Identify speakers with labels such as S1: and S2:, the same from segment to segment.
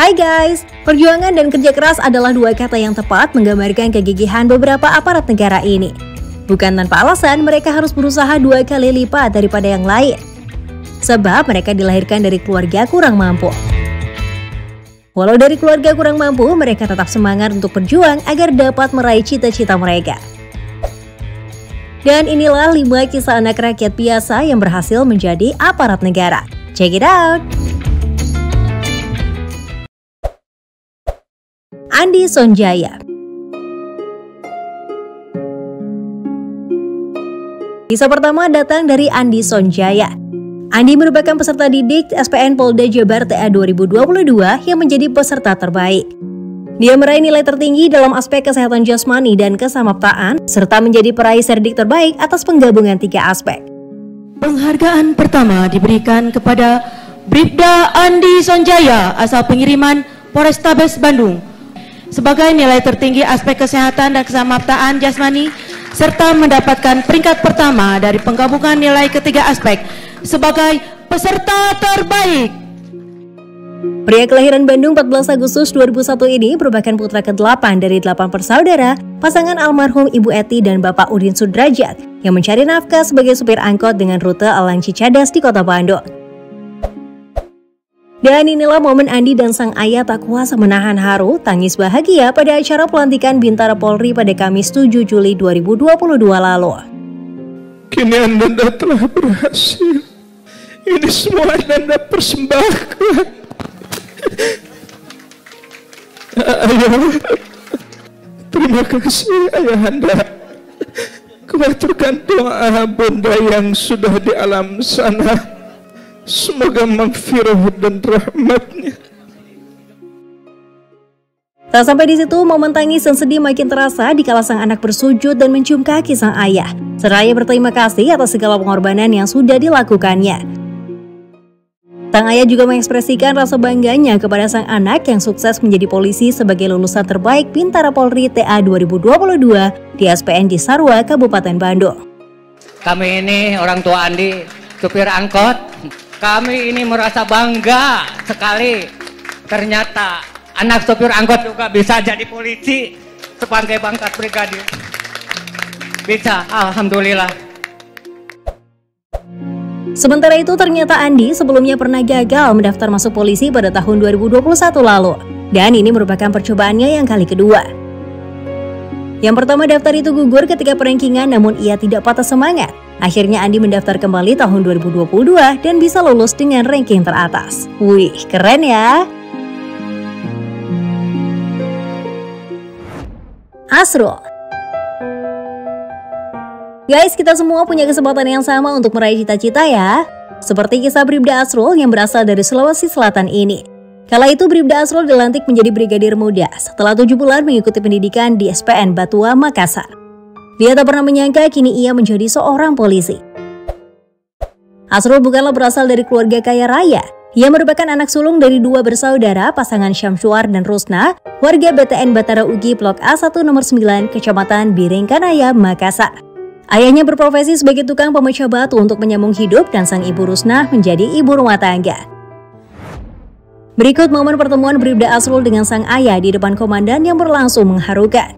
S1: Hai guys, perjuangan dan kerja keras adalah dua kata yang tepat menggambarkan kegigihan beberapa aparat negara ini. Bukan tanpa alasan mereka harus berusaha 2 kali lipat daripada yang lain. Sebab mereka dilahirkan dari keluarga kurang mampu. Walau dari keluarga kurang mampu, mereka tetap semangat untuk berjuang agar dapat meraih cita-cita mereka. Dan inilah 5 kisah anak rakyat biasa yang berhasil menjadi aparat negara. Check it out! Andi Sonjaya. Kisah pertama datang dari Andi Sonjaya. Andi merupakan peserta didik SPN Polda Jabar TA 2022 yang menjadi peserta terbaik. Dia meraih nilai tertinggi dalam aspek kesehatan jasmani dan kesamaptaan, serta menjadi peraih serdik terbaik atas penggabungan 3 aspek.
S2: Penghargaan pertama diberikan kepada Bribda Andi Sonjaya asal pengiriman Polrestabes Bandung sebagai nilai tertinggi aspek kesehatan dan kesamaptaan jasmani serta mendapatkan peringkat pertama dari penggabungan nilai ketiga aspek sebagai peserta terbaik.
S1: Pria kelahiran Bandung 14 Agustus 2001 ini merupakan putra ke-8 dari 8 bersaudara, pasangan almarhum Ibu Eti dan Bapak Udin Sudrajat yang mencari nafkah sebagai supir angkot dengan rute Alang Cicadas di Kota Bandung. Dan inilah momen Andi dan sang ayah tak kuasa menahan haru, tangis bahagia pada acara pelantikan Bintara Polri pada Kamis 7 Juli 2022 lalu.
S3: Kini Anda telah berhasil. Ini semua Anda persembahkan. Ayah, terima kasih ayah Anda. Kuaturkan doa Bunda yang sudah di alam sana. Semoga maghfirah dan rahmatnya.
S1: Tak sampai di situ, momen tangis dan sedih makin terasa dikala sang anak bersujud dan mencium kaki sang ayah, seraya berterima kasih atas segala pengorbanan yang sudah dilakukannya. Sang ayah juga mengekspresikan rasa bangganya kepada sang anak yang sukses menjadi polisi sebagai lulusan terbaik Bintara Polri TA 2022 di SPN Cisarua, Kabupaten Bandung.
S4: Kami ini orang tua Andi, supir angkot. Kami ini merasa bangga sekali. Ternyata anak supir angkot juga bisa jadi polisi sebagai pangkat brigadir. Bisa, alhamdulillah.
S1: Sementara itu ternyata Andi sebelumnya pernah gagal mendaftar masuk polisi pada tahun 2021 lalu. Dan ini merupakan percobaannya yang kali kedua. Yang pertama daftar itu gugur ketika perankingan, namun ia tidak patah semangat. Akhirnya Andi mendaftar kembali tahun 2022 dan bisa lulus dengan ranking teratas. Wih, keren ya! Asrul. Guys, kita semua punya kesempatan yang sama untuk meraih cita-cita ya. Seperti kisah Bribda Asrul yang berasal dari Sulawesi Selatan ini. Kala itu Bribda Asrul dilantik menjadi brigadir muda setelah 7 bulan mengikuti pendidikan di SPN Batua, Makassar. Dia tak pernah menyangka kini ia menjadi seorang polisi. Asrul bukanlah berasal dari keluarga kaya raya. Ia merupakan anak sulung dari 2 bersaudara, pasangan Syamsuar dan Rusna, warga BTN Batara Ugi Blok A1 nomor 9, Kecamatan Biringkanaya, Makassar. Ayahnya berprofesi sebagai tukang pemecah batu untuk menyambung hidup dan sang ibu Rusna menjadi ibu rumah tangga. Berikut momen pertemuan Bribda Asrul dengan sang ayah di depan komandan yang berlangsung mengharukan.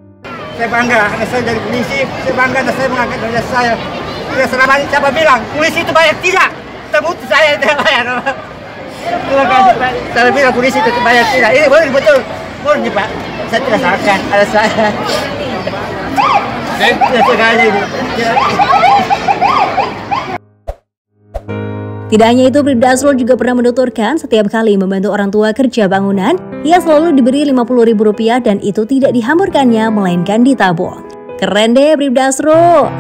S5: Saya bangga, anak saya jadi polisi, saya bangga dan saya mengangkat derajat saya. Tidak selama ini siapa bilang, polisi itu bayar? Tidak, terbukti saya tidak bayar. Saya bilang polisi itu bayar tidak, ini betul, murni Pak, saya tidak salahkan, ada saya. Tidak sekali ini.
S1: Tidak hanya itu, Bribda Asrul juga pernah menuturkan setiap kali membantu orang tua kerja bangunan, ia selalu diberi Rp50.000 dan itu tidak dihamburkannya, melainkan ditabung. Keren deh Bribda Asrul!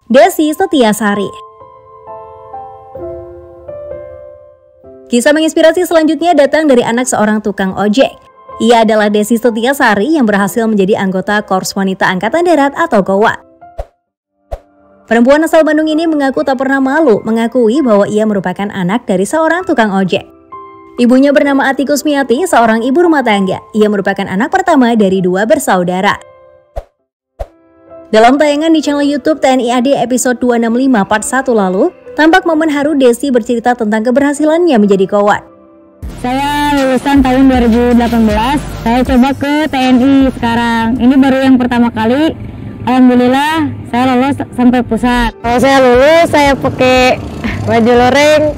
S1: Desi Setiasari. Kisah menginspirasi selanjutnya datang dari anak seorang tukang ojek. Ia adalah Desi Setiasari yang berhasil menjadi anggota Korps Wanita Angkatan Darat atau KOWA. Perempuan asal Bandung ini mengaku tak pernah malu mengakui bahwa ia merupakan anak dari seorang tukang ojek. Ibunya bernama Ati Kusmiati, seorang ibu rumah tangga. Ia merupakan anak pertama dari 2 bersaudara. Dalam tayangan di channel YouTube TNI AD episode 265 part 1 lalu, Tampak momen haru Desi bercerita tentang keberhasilannya menjadi kowat.
S6: Saya lulusan tahun 2018, saya coba ke TNI sekarang. Ini baru yang pertama kali. Alhamdulillah saya lolos sampai pusat. Kalau saya lulus, saya pakai baju loreng.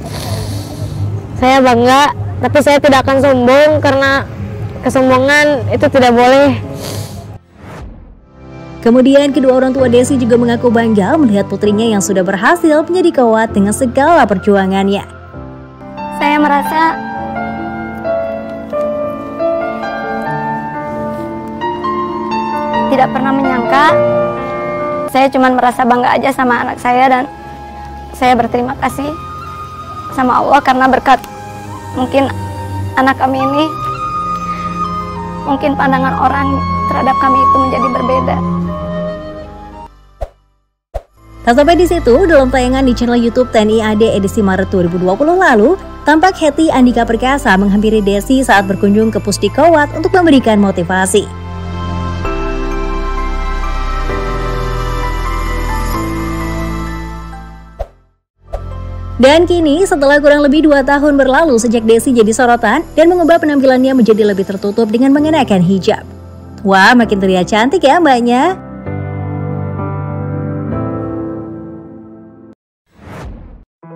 S6: Saya bangga, tapi saya tidak akan sombong karena kesombongan itu tidak boleh.
S1: Kemudian kedua orang tua Desi juga mengaku bangga melihat putrinya yang sudah berhasil menjadi kowat dengan segala perjuangannya.
S6: Saya merasa tidak pernah menyangka. Saya cuma merasa bangga aja sama anak saya dan saya berterima kasih sama Allah karena berkat mungkin anak kami ini, mungkin pandangan orang terhadap kami itu menjadi berbeda.
S1: Tak sampai di situ, dalam tayangan di channel YouTube TNI AD edisi Maret 2020 lalu, tampak Hetty Andika Perkasa menghampiri Desi saat berkunjung ke Pusdikowat untuk memberikan motivasi. Dan kini, setelah kurang lebih 2 tahun berlalu sejak Desi jadi sorotan dan mengubah penampilannya menjadi lebih tertutup dengan mengenakan hijab. Wah, makin terlihat cantik ya mbaknya.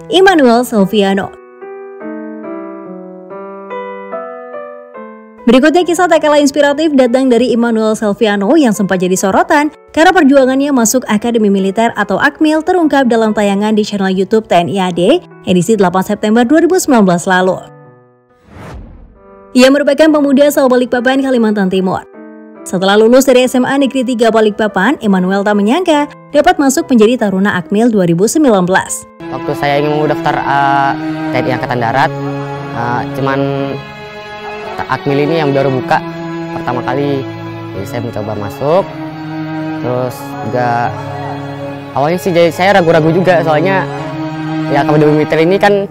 S1: Immanuel Selviano. Berikutnya kisah tak kalah inspiratif datang dari Immanuel Selviano yang sempat jadi sorotan karena perjuangannya masuk Akademi Militer atau Akmil terungkap dalam tayangan di channel YouTube TNI AD edisi 8 September 2019 lalu. Ia merupakan pemuda asal Balikpapan, Kalimantan Timur. Setelah lulus dari SMA Negeri 3 Balikpapan, Immanuel tak menyangka dapat masuk menjadi Taruna Akmil 2019.
S7: Waktu saya ingin mau daftar TNI Angkatan Darat, cuman Akmil ini yang baru buka pertama kali, jadi saya mencoba masuk. Terus juga awalnya sih jadi saya ragu-ragu juga, soalnya ya Akademi Militer ini kan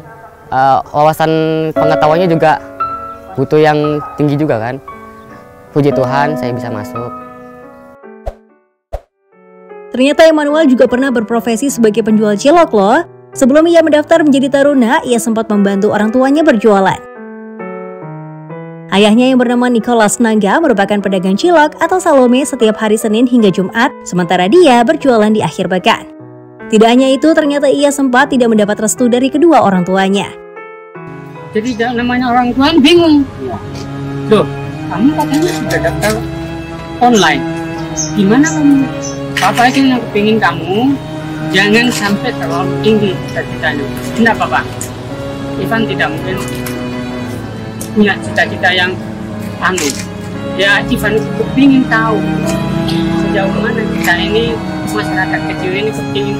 S7: wawasan pengetahuannya juga butuh yang tinggi juga kan. Puji Tuhan saya bisa masuk.
S1: Ternyata Immanuel juga pernah berprofesi sebagai penjual cilok loh. Sebelum ia mendaftar menjadi taruna, ia sempat membantu orang tuanya berjualan. Ayahnya yang bernama Nicholas Nangga merupakan pedagang cilok atau salome setiap hari Senin hingga Jumat, sementara dia berjualan di akhir pekan. Tidak hanya itu, ternyata ia sempat tidak mendapat restu dari kedua orang tuanya.
S8: Jadi namanya orang tua bingung. Loh, kamu katanya sudah daftar online. Gimana kamu? Papa sih yang kepingin kamu jangan sampai terlalu tinggi cita-citanya. Tidak apa-apa. Ivan tidak mungkin punya cita-cita yang ya Ivan kepingin tahu sejauh mana kita ini masyarakat kecil ini kepingin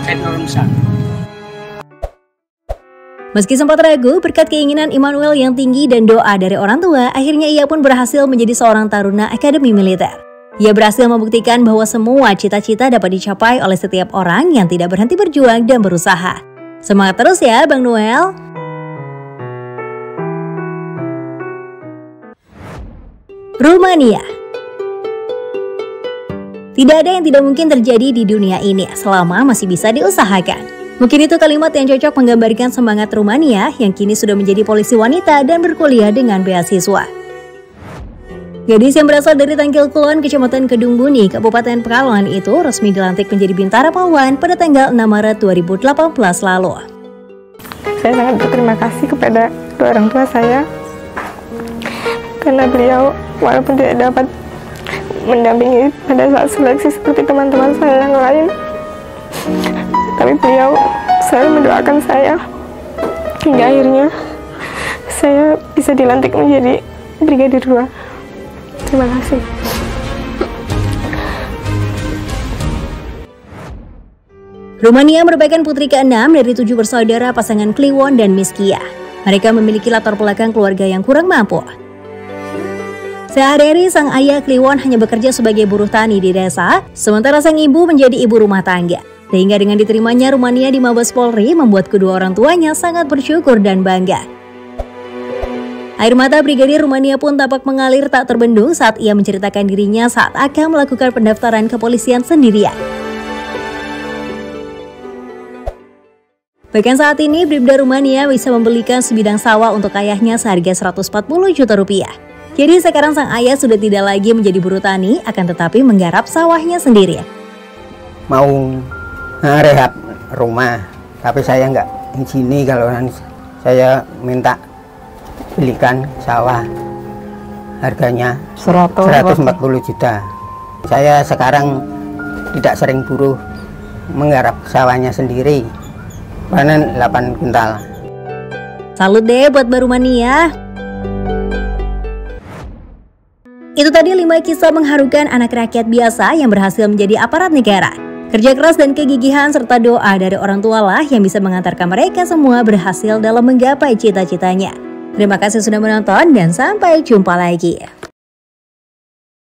S8: teknologi.
S1: Meski sempat ragu, berkat keinginan Immanuel yang tinggi dan doa dari orang tua, akhirnya ia pun berhasil menjadi seorang taruna Akademi Militer. Ia berhasil membuktikan bahwa semua cita-cita dapat dicapai oleh setiap orang yang tidak berhenti berjuang dan berusaha. Semangat terus ya Bang Noel! Rumania. Tidak ada yang tidak mungkin terjadi di dunia ini selama masih bisa diusahakan. Mungkin itu kalimat yang cocok menggambarkan semangat Rumania yang kini sudah menjadi polisi wanita dan berkuliah dengan beasiswa. Gadis yang berasal dari Tangkil Kulon, Kecamatan Kedung Buni, Kabupaten Pekalongan itu resmi dilantik menjadi Bintara Polwan pada tanggal 6 Maret 2018 lalu.
S9: Saya sangat berterima kasih kepada kedua orang tua saya karena beliau walaupun tidak dapat mendampingi pada saat seleksi seperti teman-teman saya yang lain, tapi beliau selalu mendoakan saya hingga akhirnya saya bisa dilantik menjadi Brigadir 2. Terima kasih.
S1: Rumania merupakan putri ke-6 dari 7 bersaudara pasangan Kliwon dan Miskia. Mereka memiliki latar belakang keluarga yang kurang mampu. Sehari-hari sang ayah Kliwon hanya bekerja sebagai buruh tani di desa, sementara sang ibu menjadi ibu rumah tangga. Sehingga dengan diterimanya Rumania di Mabes Polri membuat kedua orang tuanya sangat bersyukur dan bangga. Air mata Brigadir Rumania pun tampak mengalir tak terbendung saat ia menceritakan dirinya saat akan melakukan pendaftaran kepolisian sendirian. Bahkan saat ini Bribda Rumania bisa membelikan sebidang sawah untuk ayahnya seharga 140 juta rupiah. Jadi sekarang sang ayah sudah tidak lagi menjadi buruh tani, akan tetapi menggarap sawahnya sendiri.
S10: Mau rehab rumah, tapi saya nggak izini kalau saya minta belikan sawah. Harganya 140 juta. Saya sekarang tidak sering buruh, menggarap sawahnya sendiri. Panen 8 kuntal.
S1: Salut deh buat Mbak Rumania. Itu tadi 5 kisah mengharukan anak rakyat biasa yang berhasil menjadi aparat negara. Kerja keras dan kegigihan serta doa dari orang tua lah yang bisa mengantarkan mereka semua berhasil dalam menggapai cita-citanya. Terima kasih sudah menonton dan sampai jumpa lagi.